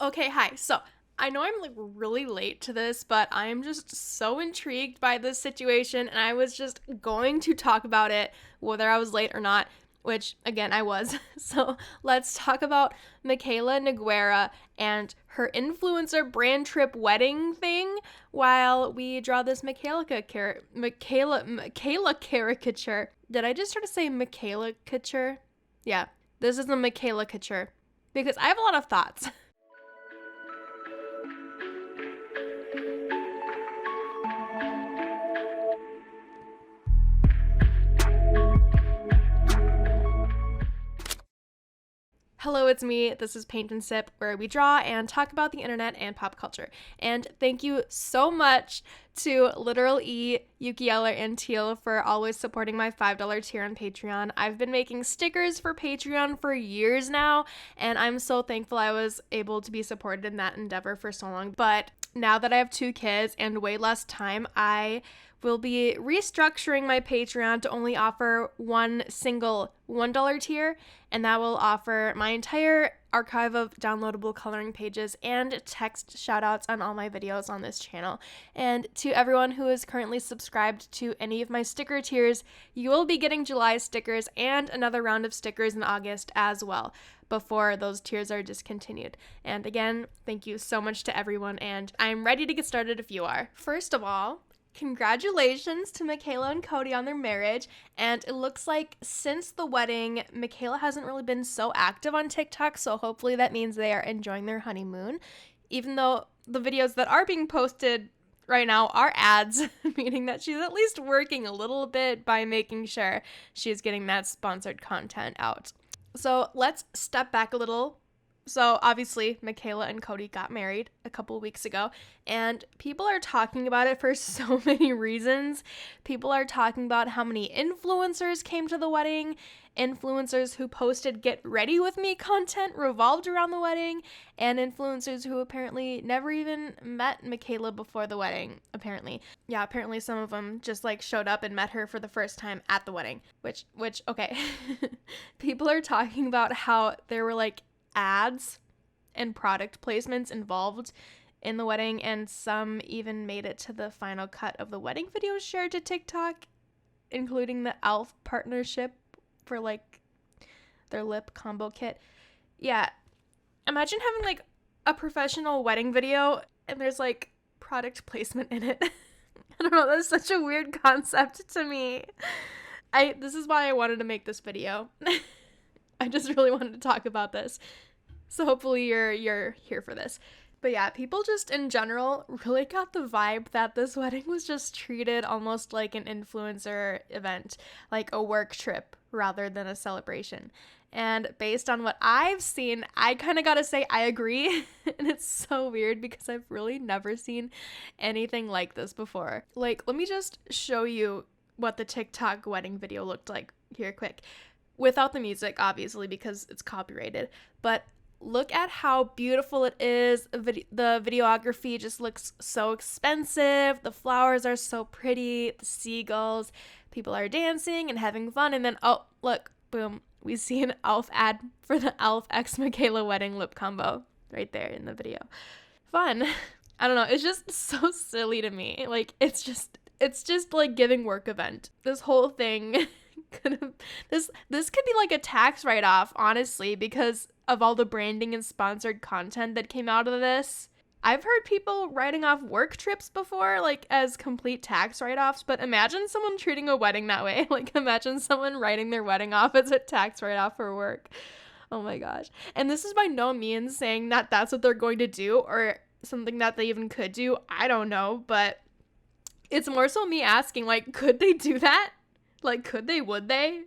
Okay, hi. So I know I'm like really late to this, but I am just so intrigued by this situation, and I was just going to talk about it whether I was late or not, which again I was. So let's talk about Mikayla Nogueira and her influencer brand trip wedding thing while we draw this Mikayla caricature. Did I just try to say Mikayla caricature? Yeah, this is the Mikayla caricature because I have a lot of thoughts. Hello, it's me. This is Paint and Sip, where we draw and talk about the internet and pop culture. And thank you so much to Literal E, Mikayla, and Teal for always supporting my $5 tier on Patreon. I've been making stickers for Patreon for years now, and I'm so thankful I was able to be supported in that endeavor for so long. But now that I have 2 kids and way less time, I will be restructuring my Patreon to only offer one single $1 tier, and that will offer my entire archive of downloadable coloring pages and text shoutouts on all my videos on this channel. And to everyone who is currently subscribed to any of my sticker tiers, you will be getting July stickers and another round of stickers in August as well, before those tiers are discontinued. And again, thank you so much to everyone, and I'm ready to get started if you are. First of all, congratulations to Mikayla and Cody on their marriage, and it looks like since the wedding, Mikayla hasn't really been so active on TikTok, so hopefully that means they are enjoying their honeymoon, even though the videos that are being posted right now are ads, meaning that she's at least working a little bit by making sure she's getting that sponsored content out. So let's step back a little. So obviously, Mikayla and Cody got married a couple weeks ago, and people are talking about it for so many reasons. People are talking about how many influencers came to the wedding, influencers who posted get ready with me content revolved around the wedding, and influencers who apparently never even met Mikayla before the wedding, apparently. Yeah, apparently some of them just like showed up and met her for the first time at the wedding, which okay. People are talking about how there were like ads and product placements involved in the wedding, and some even made it to the final cut of the wedding video shared to TikTok, including the e.l.f. partnership for like their lip combo kit. Yeah, imagine having like a professional wedding video and there's like product placement in it. I don't know, that's such a weird concept to me. This is why I wanted to make this video. I just really wanted to talk about this. So hopefully you're here for this. But yeah, people just in general really got the vibe that this wedding was just treated almost like an influencer event, like a work trip rather than a celebration. And based on what I've seen, I kind of gotta say I agree. And it's so weird because I've really never seen anything like this before. Like, let me just show you what the TikTok wedding video looked like here quick. Without the music, obviously, because it's copyrighted. But look at how beautiful it is. The videography just looks so expensive. The flowers are so pretty. The seagulls. People are dancing and having fun. And then, oh, look, boom. We see an e.l.f. ad for the e.l.f. x Mikayla wedding lip combo right there in the video. Fun. I don't know. It's just so silly to me. Like, it's just like giving work event. This whole thing this could be like a tax write-off, honestly, because of all the branding and sponsored content that came out of this. I've heard people writing off work trips before, like as complete tax write-offs, but imagine someone treating a wedding that way. Like, imagine someone writing their wedding off as a tax write-off for work. Oh my gosh. And this is by no means saying that that's what they're going to do or something that they even could do. I don't know, but it's more so me asking, like, could they do that? Like, could they? Would they?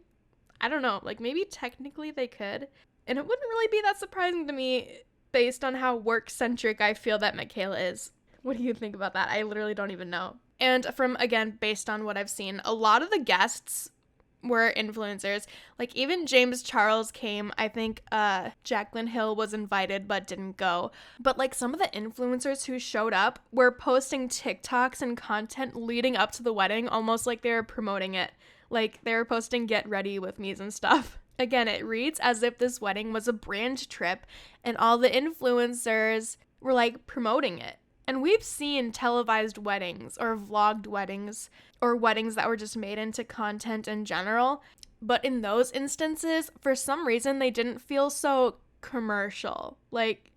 I don't know. Like, maybe technically they could. And it wouldn't really be that surprising to me based on how work-centric I feel that Mikayla is. What do you think about that? I literally don't even know. And again, based on what I've seen, a lot of the guests were influencers. Like, even James Charles came. I think Jaclyn Hill was invited but didn't go. But like, some of the influencers who showed up were posting TikToks and content leading up to the wedding, almost like they were promoting it. Like, they were posting get ready with me's and stuff. Again, it reads as if this wedding was a brand trip and all the influencers were like promoting it. And we've seen televised weddings or vlogged weddings or weddings that were just made into content in general. But in those instances, for some reason, they didn't feel so commercial. Like,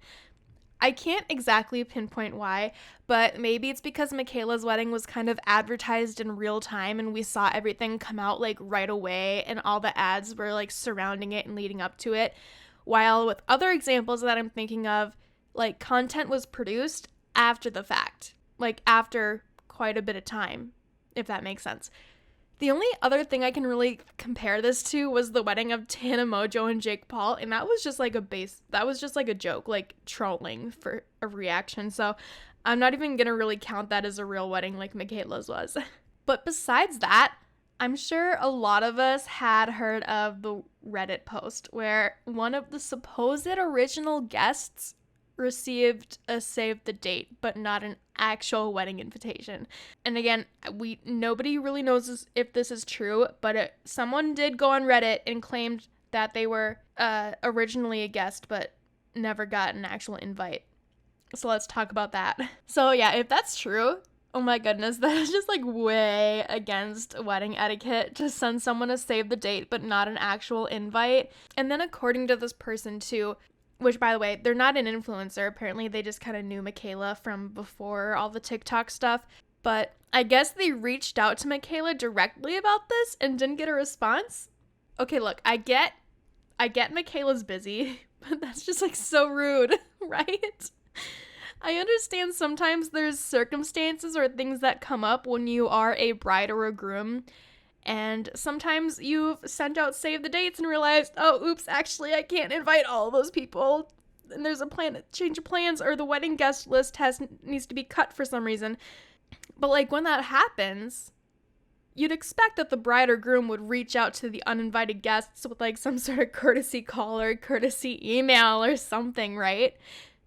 I can't exactly pinpoint why, but maybe it's because Mikayla's wedding was kind of advertised in real time and we saw everything come out like right away and all the ads were like surrounding it and leading up to it. While with other examples that I'm thinking of, like content was produced after the fact, like after quite a bit of time, if that makes sense. The only other thing I can really compare this to was the wedding of Tana Mojo and Jake Paul, and that was just like a joke, like trolling for a reaction. So I'm not even gonna really count that as a real wedding like Mikayla's was. But besides that, I'm sure a lot of us had heard of the Reddit post where one of the supposed original guests received a save the date but not an actual wedding invitation. And again, nobody really knows if this is true, but someone did go on Reddit and claimed that they were originally a guest but never got an actual invite. So let's talk about that. So yeah, if that's true, oh my goodness, that is just like way against wedding etiquette to send someone a save the date but not an actual invite. And then according to this person too, which, by the way, they're not an influencer. Apparently, they just kind of knew Mikayla from before all the TikTok stuff. But I guess they reached out to Mikayla directly about this and didn't get a response. Okay, look, I get Mikayla's busy, but that's just like so rude, right? I understand sometimes there's circumstances or things that come up when you are a bride or a groom. And sometimes you've sent out save the dates and realized, oh, oops, actually, I can't invite all those people. And there's a change of plans, or the wedding guest list needs to be cut for some reason. But like when that happens, you'd expect that the bride or groom would reach out to the uninvited guests with like some sort of courtesy call or courtesy email or something, right?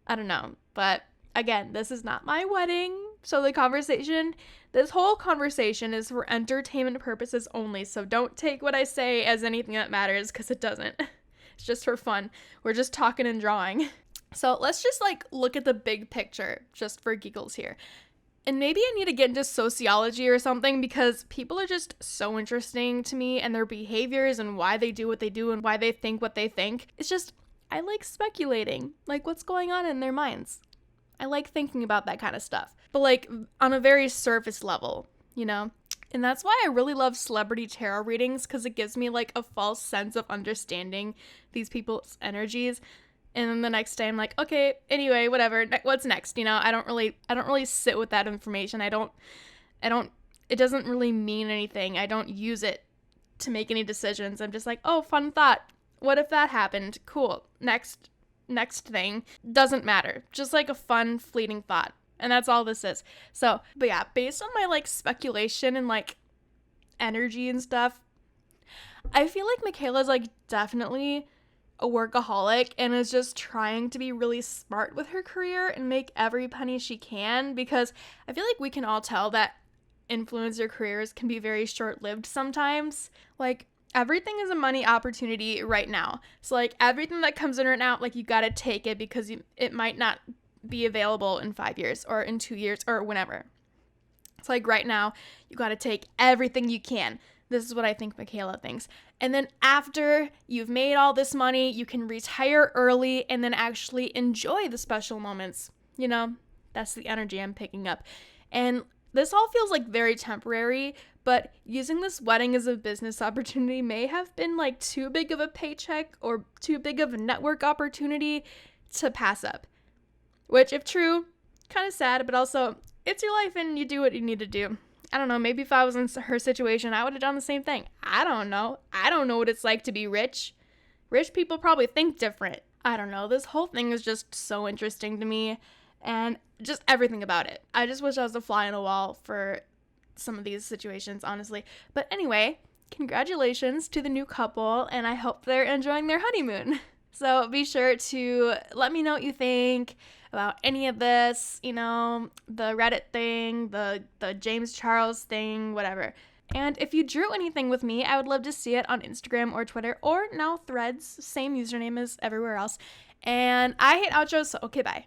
I don't know. But again, this is not my wedding. So this whole conversation is for entertainment purposes only. So don't take what I say as anything that matters, because it doesn't. It's just for fun. We're just talking and drawing. So let's just like look at the big picture just for giggles here. And maybe I need to get into sociology or something, because people are just so interesting to me, and their behaviors and why they do what they do and why they think what they think. It's just, I like speculating, like what's going on in their minds. I like thinking about that kind of stuff, but like on a very surface level, you know? And that's why I really love celebrity tarot readings, because it gives me like a false sense of understanding these people's energies. And then the next day I'm like, okay, anyway, whatever, what's next? You know, I don't really sit with that information. It doesn't really mean anything. I don't use it to make any decisions. I'm just like, oh, fun thought. What if that happened? Cool. Next thing. Doesn't matter. Just like a fun, fleeting thought. And that's all this is. So, but yeah, based on my like speculation and like energy and stuff, I feel like Mikayla's like definitely a workaholic and is just trying to be really smart with her career and make every penny she can, because I feel like we can all tell that influencer careers can be very short-lived sometimes. Like, everything is a money opportunity right now. So like everything that comes in right now, like you gotta take it, because it might not be available in 5 years or in 2 years or whenever. It's like right now, you gotta take everything you can. This is what I think Mikayla thinks. And then after you've made all this money, you can retire early and then actually enjoy the special moments. You know, that's the energy I'm picking up. And this all feels like very temporary, but using this wedding as a business opportunity may have been like too big of a paycheck or too big of a network opportunity to pass up. Which, if true, kind of sad, but also it's your life and you do what you need to do. I don't know, maybe if I was in her situation, I would have done the same thing. I don't know. I don't know what it's like to be rich. Rich people probably think different. I don't know. This whole thing is just so interesting to me, and just everything about it. I just wish I was a fly on the wall for some of these situations, honestly. But anyway, congratulations to the new couple, and I hope they're enjoying their honeymoon. So be sure to let me know what you think about any of this, you know, the Reddit thing, the James Charles thing, whatever. And if you drew anything with me, I would love to see it on Instagram or Twitter, or now Threads, same username as everywhere else. And I hate outros, so okay, bye.